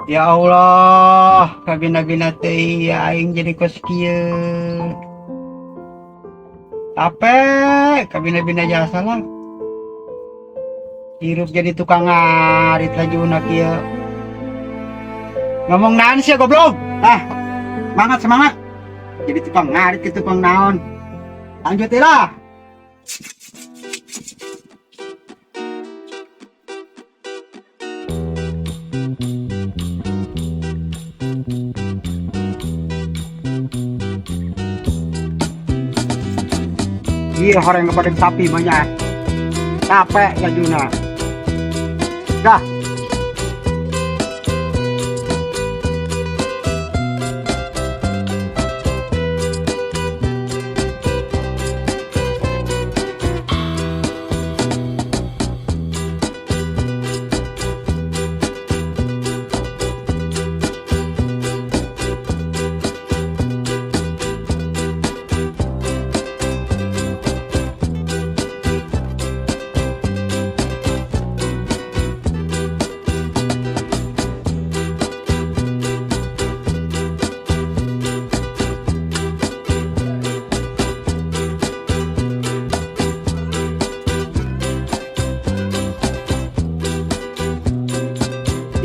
Ya Allah, kabina-bina teh aing jadi kos kieu. Capek, kabina-bina jasa lah. Hirup jadi tukang ngarit lajuna kieu. Ngomong naon sih goblok? Semangat semangat. Jadi tukang ngarit ke tukang naon. Lanjutilah. Iya orang kepada sapi banyak. Capek ya Juna. Dah.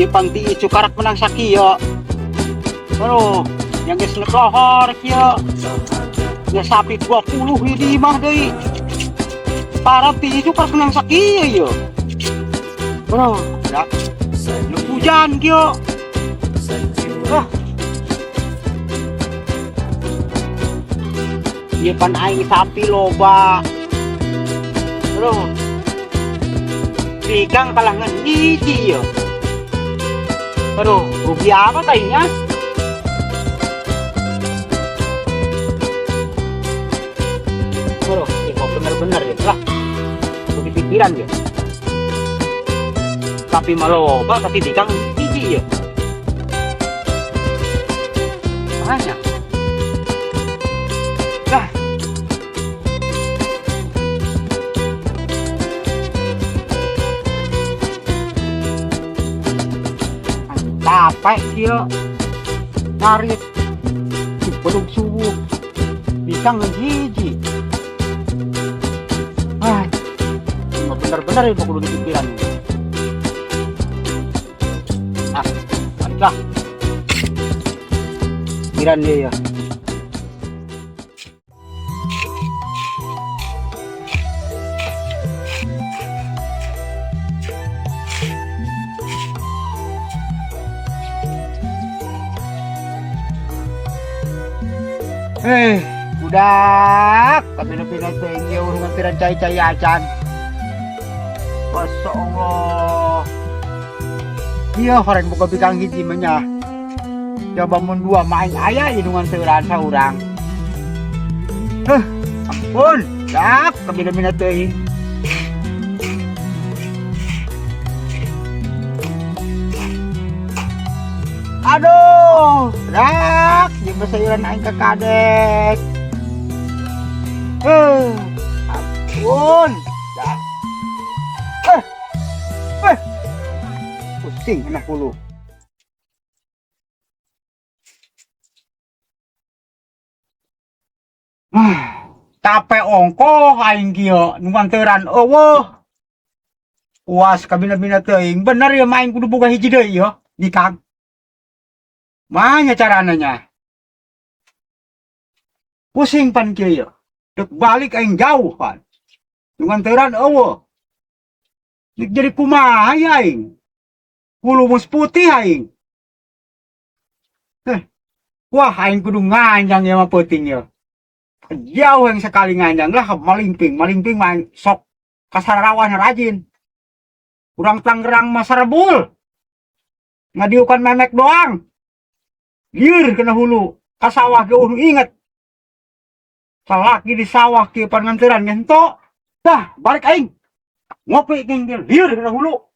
Di pangti icu karak menang sakio. Aduh, yang geus lohor kieu. Ya sapi 20 hidi mah deui. Parah ti icu karak menang sakio ieu. Aduh, ya. Lu hujan kieu. Ieu pan aing sapi loba. Aduh. Pigang kalah ngan hiji ieu. Aduh, rugi apa kayaknya? Aduh, kok bener-bener ya lah. Rugi pikiran ya. Tapi maloba, tapi dikang gigi ya. Makanya. Lah. Capek kieu narik di bedug subuh bisa ngehiji. Bener-bener itu kudu dipikiran. Baliklah pikiran dia ya. Budak, kabina-bina teh ieu urang piran cai-cai acan. Masya Allah. Iya horeng buka bikang hiji menya. Coba mun dua main aya indungan teuran saurang. Ampun, dak kabina-bina teh. Aduh, dak jeung sayuran aing kakadek. Ampun, dak. Pusing enak hulu. Capek ongkoh aing kieu nu nganteran eueuh. Puas kabina-bina teuing. Bener ya main kudu boga hiji deui ya, Dikang. Manya carananya? Pusing pan kieu ya. Dek balik aing jauh pan. Nu nganteran eueuh. Dik jadi kumaha aing? Hulu mus putih aing. Wah aing kudu nganjang ya mah peuting ya. Jauh yang sekali nganjang lah malingping main sok kasarawan rajin. Urang Tangerang mah sarebul. Ngadiukan memek doang. Lieur kena hulu. Ka sawah ge inget. Salaki di sawah kieu pan nganteran nya henteu. Dah balik aing. Ngopi geng lieur kena hulu.